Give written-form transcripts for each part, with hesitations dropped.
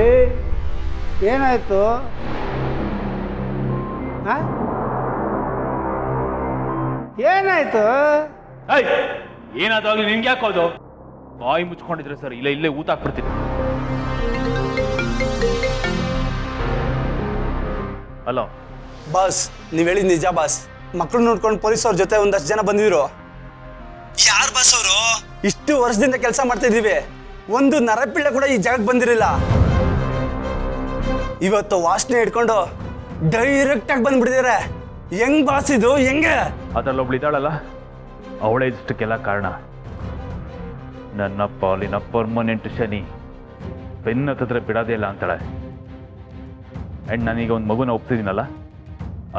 ಏ ಏನಾಯ್ತು? ಏನಾಯ್ತು? ಏನಾದಾಗ್ಲಿ ನಿನ್ಗೆ ಯಾಕೋದು? ಬಾಯಿ ಮುಚ್ಕೊಂಡಿದ್ರೆ ಸರ್, ಇಲ್ಲೇ ಊತ ಹಾಕ್ಬಿಡ್ತೀನಿ. ಹಲೋ ಬಾಸ್, ನೀವ್ ಹೇಳಿದ್ ನಿಜ ಬಾಸ್. ಮಕ್ಕಳು ನೋಡ್ಕೊಂಡು ಪೊಲೀಸ್ ಅವ್ರ ಜೊತೆ ಒಂದಷ್ಟು ಜನ ಬಂದಿದ್ರು. ಯಾರು ಬಾಸ್ ಅವರು? ಇಷ್ಟು ವರ್ಷದಿಂದ ಕೆಲಸ ಮಾಡ್ತಾ ಇದೀವಿ, ಒಂದು ನರಪಿಳ್ಳೆ ಕೂಡ ಈ ಜಾಗಕ್ಕೆ ಬಂದಿರಲಿಲ್ಲ. ಇವತ್ತು ವಾಸನೆ ಹಿಡ್ಕೊಂಡು ಡೈರೆಕ್ಟ್ ಆಗಿ ಬಂದ್ಬಿಟ್ಟಿದ್ದಾರೆ. ಹೆಂಗ್ ಬಾಸ್ ಇದು? ಹೆಂಗೆ? ಅದ್ರಲ್ಲಿ ಒಬ್ಳು ಇದ್ದಾಳಲ್ಲ, ಅವಳೇ ಇಷ್ಟಕ್ಕೆಲ್ಲ ಕಾರಣ. ನನ್ನ ಪಾಲಿನ ಪರ್ಮನೆಂಟ್ ಶನಿ ಬೆನ್ನತ್ತಿದ್ರೆ ಬಿಡೋದೇ ಇಲ್ಲ ಅಂತಾಳೆ. ಆ್ಯಂಡ್ ನಾನೀಗ ಒಂದು ಮಗುನ ಒಪ್ತಿದ್ದೀನಲ್ಲ,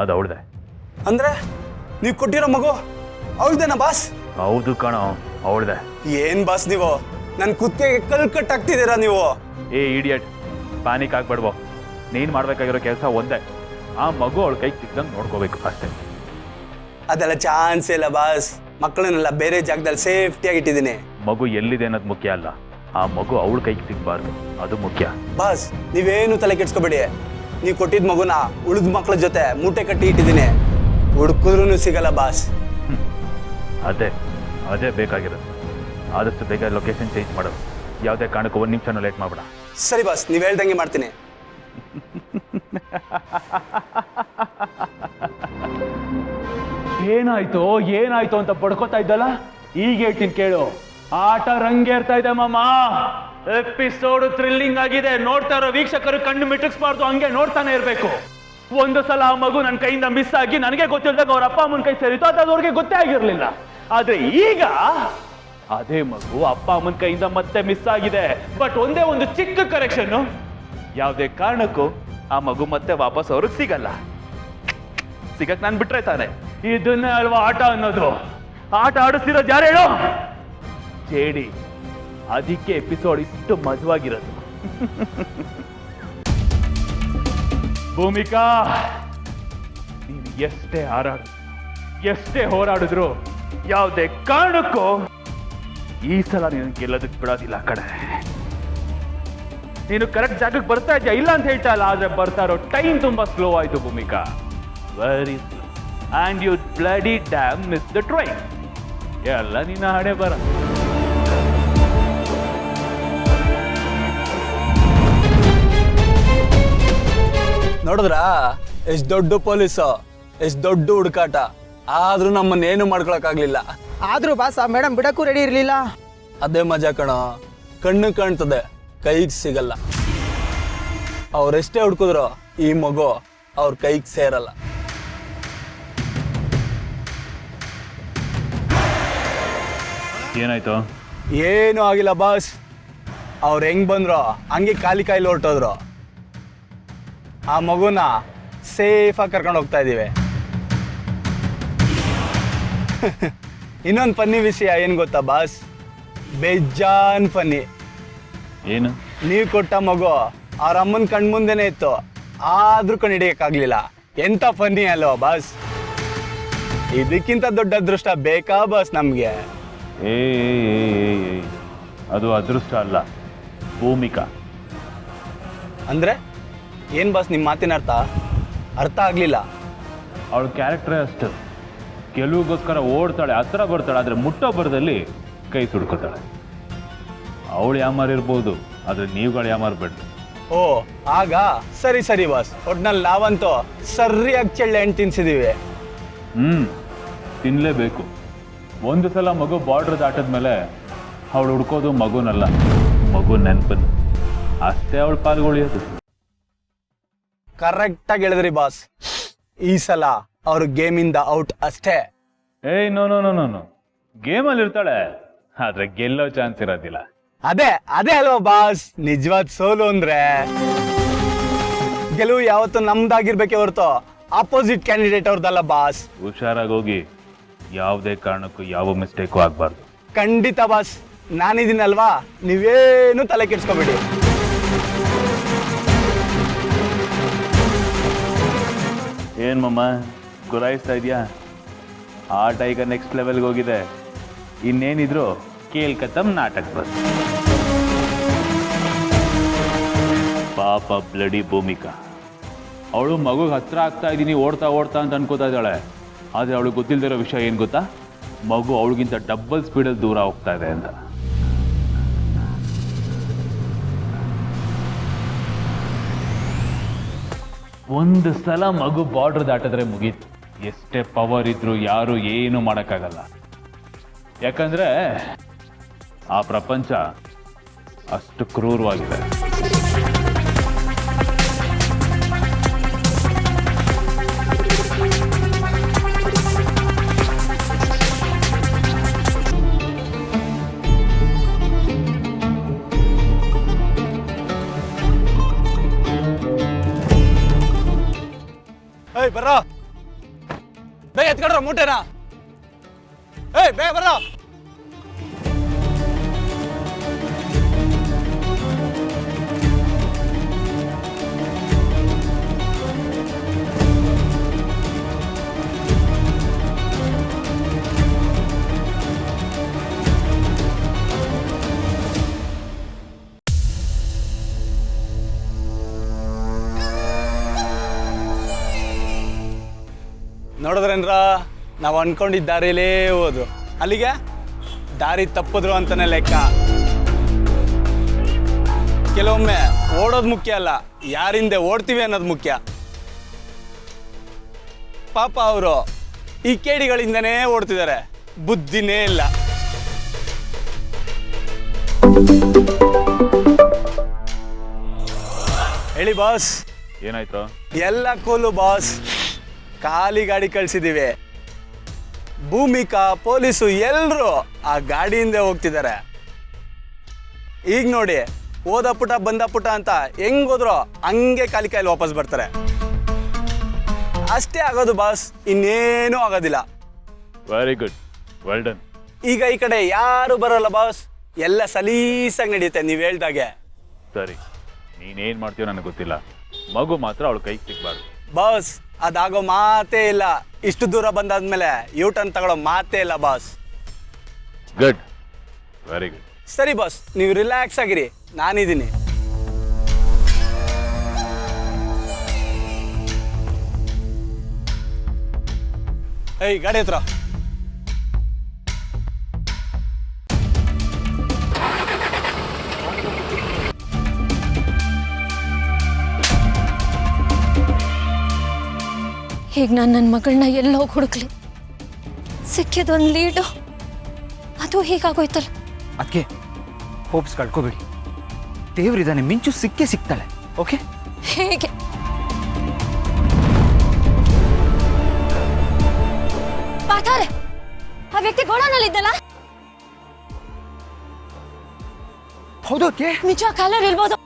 ಅದು ಅವಳದೆ. ಅಂದ್ರೆ ನೀವು ಕೊಟ್ಟಿರೋ ಮಗು ಅವಳ್ದೇನಾ ಬಾಸ್? ಹೌದು ಕಣೋ, ಅವಳದೆ. ಏನ್ ಬಾಸ್ ನೀವು ನನ್ನ ಕುತ್ತಿಗೆಗೆ ಕಲ್ ಕಟ್ಟಾಗ್ತಿದ್ದೀರಾ ನೀವು? ಏ ಇಡಿಯಟ್, ಪ್ಯಾನಿಕ್ ಆಗ್ಬೇಡ್ವೋ. ನೀನು ಮಾಡ್ಬೇಕಾಗಿರೋ ಕೆಲಸ ಒಂದೇ, ಆ ಮಗು ಅವಳ ಕೈಗೆ ಸಿಕ್ಕಂಗೆ ನೋಡ್ಕೋಬೇಕು ಅಷ್ಟೇ. ಅದೆಲ್ಲ ಚಾನ್ಸ್ ಇಲ್ಲ ಬಾಸ್. ಮಕ್ಕಳನ್ನೆಲ್ಲ ಬೇರೆ ಜಾಗದಲ್ಲಿ ಸೇಫ್ಟಿಯಾಗಿ ಇಟ್ಟಿದ್ದೀನಿ. ಮಗು ಎಲ್ಲಿದೆ ಅನ್ನೋದು ಮುಖ್ಯ ಅಲ್ಲ, ಆ ಮಗು ಅವಳ ಕೈಗೆ ಸಿಗಬಾರ್ದು, ಅದು ಮುಖ್ಯ. ಬಾಸ್, ನೀವೇನು ತಲೆ ಕೆಡ್ಸ್ಕೊಬೇಡಿ. ನೀವು ಕೊಟ್ಟಿದ್ದ ಮಗುನ ಉಳಿದ ಮಕ್ಕಳ ಜೊತೆ ಮೂಟೆ ಕಟ್ಟಿ ಇಟ್ಟಿದ್ದೀನಿ. ಹುಡುಕಿದ್ರೂ ಸಿಗಲ್ಲ ಬಾಸ್. ಅದೇ ಬೇಕಾಗಿರೋದು. ಆದಷ್ಟು ಬೇಗ ಲೊಕೇಶನ್ ಚೇಂಜ್ ಮಾಡೋದು. ಯಾವುದೇ ಕಾರಣಕ್ಕೂ 1 ನಿಮಿಷನೂ ಲೇಟ್ ಮಾಡಬೇಡ. ಸರಿ ಬಾಸ್, ನೀವು ಹೇಳ್ದಂಗೆ ಮಾಡ್ತೀನಿ. ಏನಾಯ್ತು ಅಂತ ಪಡ್ಕೋತಾ ಇದ್ದಲ್ಲ, ಈಗ ಹೇಳ್ತೀನಿ ಕೇಳು. ಆಟ ರಂಗೇರ್ತಾ ಇದೆ ಮಾಮ. ಎಪಿಸೋಡ್ ಥ್ರಿಲ್ಲಿಂಗ್ ಆಗಿದೆ. ನೋಡ್ತಾ ಇರೋ ವೀಕ್ಷಕರು ಕಣ್ಣು ಮಿಟಕ್ಸ್ಬಾರ್ದು, ಹಂಗೆ ನೋಡ್ತಾನೆ ಇರಬೇಕು. ಒಂದು ಸಲ ಆ ಮಗು ನನ್ನ ಕೈಯಿಂದ ಮಿಸ್ ಆಗಿ ನನಗೆ ಗೊತ್ತಿಲ್ಲದಾಗ ಅವ್ರ ಅಪ್ಪ ಅಮ್ಮನ ಕೈ ಸೇರಿತ್ತು, ಅದು ಅವ್ರಿಗೆ ಗೊತ್ತೇ ಆಗಿರಲಿಲ್ಲ. ಆದ್ರೆ ಈಗ ಅದೇ ಮಗು ಅಪ್ಪ ಅಮ್ಮನ ಕೈಯಿಂದ ಮತ್ತೆ ಮಿಸ್ ಆಗಿದೆ. ಬಟ್ ಒಂದೇ ಒಂದು ಚಿಕ್ಕ ಕರೆಕ್ಷನ್, ಯಾವುದೇ ಕಾರಣಕ್ಕೂ ಆ ಮಗು ಮತ್ತೆ ವಾಪಸ್ ಅವ್ರಿಗೆ ಸಿಗಲ್ಲ. ಸಿಗಕ್ ನಾನು ಬಿಟ್ರೆ ತಾನೆ. ಇದನ್ನೇ ಅಲ್ವಾ ಆಟ ಅನ್ನೋದು. ಆಟ ಆಡಿಸ್ತಿರೋದು ಯಾರು ಹೇಳು? ಜೇಡಿ. ಅದಕ್ಕೆ ಎಪಿಸೋಡ್ ಇಷ್ಟು ಮಜವಾಗಿರೋದು. ಭೂಮಿಕಾ, ನೀನು ಎಷ್ಟೇ ಹೋರಾಡಿದ್ರು ಯಾವುದೇ ಕಾರಣಕ್ಕೂ ಈ ಸಲ ನೀನು ಗೆಲ್ಲೋದಕ್ಕೆ ಬಿಡೋದಿಲ್ಲ ಕಡೆ. ನೀನು ಕರೆಕ್ಟ್ ಜಾಗಕ್ಕೆ ಬರ್ತಾ ಇದೆಯಾ ಇಲ್ಲ ಅಂತ ಹೇಳ್ತಾ ಇಲ್ಲ, ಆದ್ರೆ ಬರ್ತಾ ಇರೋ ಟೈಮ್ ತುಂಬಾ ಸ್ಲೋ ಆಯ್ತು Bhumika. Very slow. And you bloody damn miss the train. ಎಲ್ಲ ನಿನ್ನ ಹಣೆ ಬರ. ನೋಡಿದ್ರಾ ಎಷ್ಟು ದೊಡ್ಡ ಪೊಲೀಸು, ಎಷ್ಟು ದೊಡ್ಡ ಹುಡುಕಾಟ, ಆದ್ರೂ ನಮ್ಮನ್ನೇನು ಮಾಡ್ಕೊಳಕ್ಕಾಗ್ಲಿಲ್ಲ. ಆದ್ರೂ ಬಾಸ್, ಆ ಮೇಡಮ್ ಬಿಡಕ್ಕೂ ರೆಡಿ ಇರ್ಲಿಲ್ಲ. ಅದೇ ಮಜಾ ಕಣೋ. ಕಣ್ಣು ಕಾಣ್ತದೆ, ಕೈಗೆ ಸಿಗಲ್ಲ. ಅವ್ರೆಷ್ಟೇ ಹುಡ್ಕಿದ್ರು ಈ ಮಗು ಅವ್ರ ಕೈಗೆ ಸೇರಲ್ಲ. ಏನಾಯ್ತು? ಏನೂ ಆಗಿಲ್ಲ ಬಾಸ್. ಅವ್ರು ಹೆಂಗ್ ಬಂದ್ರು ಹಂಗೆ ಖಾಲಿ ಕೈಲಿ ಹೊರಟೋದ್ರು. ಆ ಮಗುನ ಸೇಫಾಗಿ ಕರ್ಕೊಂಡು ಹೋಗ್ತಾ ಇದ್ದೀವಿ. ಇನ್ನೊಂದು ಫನ್ನಿ ವಿಷಯ ಏನು ಗೊತ್ತಾ ಬಾಸ್? ಬೇಜಾನ್ ಫನ್ನಿ. ಏನು? ನೀವು ಕೊಟ್ಟ ಮಗು ಅವ್ರ ಅಮ್ಮನ ಕಣ್ಮುಂದೆನೇ ಇತ್ತು, ಆದ್ರೂ ಕಣ್ಣು ಹಿಡಿಯಕ್ಕಾಗ್ಲಿಲ್ಲ. ಎಂತ ಫನ್ನಿ ಅಲ್ವಾ ಬಾಸ್? ಇದಕ್ಕಿಂತ ದೊಡ್ಡ ಅದೃಷ್ಟ ಬೇಕಾ ಬಾಸ್ ನಮ್ಗೆ? ಏ ಅದು ಅದೃಷ್ಟ ಅಲ್ಲ, ಭೂಮಿಕಾ. ಅಂದ್ರೆ ಏನ್ ಬಾಸ್ ನಿಮ್ಮ ಮಾತಿನ ಅರ್ಥ ಆಗ್ಲಿಲ್ಲ. ಅವಳ ಕ್ಯಾರೆಕ್ಟರೇ ಅಷ್ಟು. ಗೆಲುವಿಗೋಸ್ಕರ ಓಡ್ತಾಳೆ, ಹತ್ರ ಬರ್ತಾಳೆ, ಆದರೆ ಮುಟ್ಟೋ ಬರದಲ್ಲಿ ಕೈ ಸುಡ್ಕೋತಾಳೆ. ಅವಳು ಯಾಮಾರಿರ್ಬೋದು, ಆದರೆ ನೀವುಗಳು ಯಾಮಾರ್ಬೇಡ್ರಿ. ಓ ಆಗ ಸರಿ ಬಾಸ್. ಒಟ್ನಲ್ಲಿ ನಾವಂತೂ ಸರಿಯಾಗಿ ಚೆಳ್ಳೆ ಹಣ್ಣು ತಿನ್ಸಿದೀವಿ. ತಿನ್ನಲೇಬೇಕು. ಒಂದು ಸಲ ಮಗು ಬಾರ್ಡ್ರ್ ದಾಟದ್ಮೇಲೆ ಅವಳು ಹುಡ್ಕೋದು ಮಗುನಲ್ಲ, ಮಗು ನೆನಪನ್ನು ಅಷ್ಟೇ ಅವಳು ಪಾಲ್ಗೊಳಿಯೋದು. ಕರೆಕ್ಟಾಗಿ ಹೇಳಿದ್ರಿ ಬಾಸ್. ಈ ಸಲ ಅವ್ರು ಗೇಮಿಂದ ಔಟ್ ಅಷ್ಟೇ. ಏಯ್ ನೋ, ಗೇಮಲ್ಲಿ ಇರ್ತಾಳೆ, ಆದ್ರೆ ಗೆಲ್ಲೋ ಚಾನ್ಸ್ ಇರೋದಿಲ್ಲ. ಅದೇ ಅಲ್ವಾ ಬಾಸ್ ನಿಜವಾದ ಸೋಲು ಅಂದ್ರೆ? ಗೆಲುವು ಯಾವತ್ತು ನಮ್ದಾಗಿರ್ಬೇಕೆ ಹೊರತು ಆಪೋಸಿಟ್ ಕ್ಯಾಂಡಿಡೇಟ್ ಅವ್ರದ್ದಲ್ಲ ಬಾಸ್. ಹುಷಾರಾಗಿ ಹೋಗಿ, ಯಾವುದೇ ಕಾರಣಕ್ಕೂ ಯಾವ ಮಿಸ್ಟೇಕು ಆಗ್ಬಾರ್ದು. ಖಂಡಿತ ಬಾಸ್, ನಾನಿದ್ದೀನಲ್ವಾ, ನೀವೇನು ತಲೆ ಕೆಡ್ಸ್ಕೊಬೇಡಿ. ಏನ್ ಮಮ್ಮ ಗುರಾಯಿಸ್ತಾ ಇದೆಯಾ? ಆಟ ಈಗ ನೆಕ್ಸ್ಟ್ ಲೆವೆಲ್ಗೆ ಹೋಗಿದೆ. ಇನ್ನೇನಿದ್ರು ಕೇಳ್ಕತ್ತಮ್ ನಾಟಕ ಬಸ್. ಪಾಪ ಬ್ಲಡಿ ಭೂಮಿಕಾ, ಅವಳು ಮಗುಗೆ ಹತ್ರ ಆಗ್ತಾ ಇದ್ದೀನಿ ಓಡ್ತಾ ಓಡ್ತಾ ಅಂತ ಅನ್ಕೋತಾ ಇದ್ದಾಳೆ. ಆದರೆ ಅವಳಿಗೆ ಗೊತ್ತಿಲ್ಲದಿರೋ ವಿಷಯ ಏನು ಗೊತ್ತಾ? ಮಗು ಅವಳಿಗಿಂತ ಡಬಲ್ ಸ್ಪೀಡಲ್ಲಿ ದೂರ ಹೋಗ್ತಾ ಇದೆ ಅಂತ. ಒಂದು ಸಲ ಮಗು ಬಾರ್ಡರ್ ದಾಟಿದ್ರೆ ಮುಗೀತು. ಎಷ್ಟೇ ಪವರ್ ಇದ್ರೂ ಯಾರು ಏನು ಮಾಡೋಕ್ಕಾಗಲ್ಲ. ಯಾಕಂದ್ರೆ ಆ ಪ್ರಪಂಚ ಅಷ್ಟು ಕ್ರೂರವಾಗಿದೆ. ಏಯ್ ಬರ್ರೋ, ಬೇಗ ಎತ್ಕೊಡ್ರ ಮೂಟೆನ. ಏಯ್ ಬೇಗ ಬರ್ರೋ. ನೋಡಿದ್ರೇನ್ರ, ನಾವು ಅನ್ಕೊಂಡಿದ್ದ ದಾರಿಲೇ ಹೋದ್ರು, ಅಲ್ಲಿಗೆ ದಾರಿ ತಪ್ಪಿದ್ರು ಅಂತಾನೆ ಲೆಕ್ಕ. ಕೆಲವೊಮ್ಮೆ ಓಡೋದು ಮುಖ್ಯ ಅಲ್ಲ, ಯಾರಿಂದೆ ಓಡ್ತೀವಿ ಅನ್ನೋದು ಮುಖ್ಯ. ಪಾಪ ಅವರು ಈ ಕೇಡಿಗಳಿಂದನೇ ಓಡ್ತಿದ್ದಾರೆ, ಬುದ್ಧಿನೇ ಇಲ್ಲ. ಹೇಳಿ ಬಾಸ್. ಏನಾಯ್ತು? ಎಲ್ಲ ಕೂಲು ಬಾಸ್. ಖಾಲಿ ಗಾಡಿ ಕಳಿಸಿದ್ದೀವಿ. ಭೂಮಿಕಾ, ಪೊಲೀಸು ಎಲ್ಲರೂ ಆ ಗಾಡಿಯಿಂದ ಹೋಗ್ತಿದ್ದಾರೆ. ಈಗ ನೋಡಿ, ಹೋದ ಪುಟ ಬಂದ ಪುಟ ಅಂತ ಹೆಂಗ್ ಹೋದ್ರೋ ಹಂಗೆ ಖಾಲಿ ಕಾಯಿಲಿ ವಾಪಸ್ ಬರ್ತಾರೆ. ಅಷ್ಟೇ ಆಗೋದು ಬಾಸ್, ಇನ್ನೇನೂ ಆಗೋದಿಲ್ಲ. Very good, well done. ಈಗ ಈ ಕಡೆ ಯಾರು ಬರೋಲ್ಲ ಬಾಸ್, ಎಲ್ಲ ಸಲೀಸಾಗಿ ನಡೆಯುತ್ತೆ ನೀವು ಹೇಳ್ದಾಗೆ. ಸರಿ, ನೀನೇನು ಮಾಡ್ತೀಯೋ ನನಗೆ ಗೊತ್ತಿಲ್ಲ, ಮಗು ಮಾತ್ರ ಅವಳು ಕೈಗೆ ಸಿಗ್ಬಾರ್ದು. ಬಾಸ್ ಅದಾಗೋ ಮಾತೇ ಇಲ್ಲ. ಇಷ್ಟು ದೂರ ಬಂದಾದ್ಮೇಲೆ ಯೂ ಟರ್ನ್ ತಗೊಳ್ಳೋ ಮಾತೇ ಇಲ್ಲ ಬಾಸ್. Good, very good. ಸರಿ ಬಾಸ್, ನೀವು ರಿಲ್ಯಾಕ್ಸ್ ಆಗಿರಿ, ನಾನಿದ್ದೀನಿ. ಏಯ್ ಗಾಡಿ ಹತ್ರ. ಈಗ ನಾನು ನನ್ನ ಮಗಳನ್ನ ಎಲ್ಲ ಹೋಗಿ ಹುಡುಕ್ಲಿ? ಸಿಕ್ಕಿದೊಂದು ಲೀಡು, ಅದು ಹೀಗಾಗೋಯ್ತಲ್ಲ. ಅದಕ್ಕೆ ಹೋಪ್ಸ್ ಕಳ್ಕೊಬೇಡಿ, ದೇವ್ರಿದ್ದಾನೆ, ಮಿಂಚು ಸಿಕ್ಕೇ ಸಿಗ್ತಾಳೆ. ಓಕೆ? ಹೇಗೆ? ಪಾತಾರೆ, ಆ ವ್ಯಕ್ತಿ ಗೋಡನಲ್ಲಿದ್ದಲ್ಲ, ಹೌದು. ನಿಜ ಕಾಲರ್ ಇರ್ಬೋದು.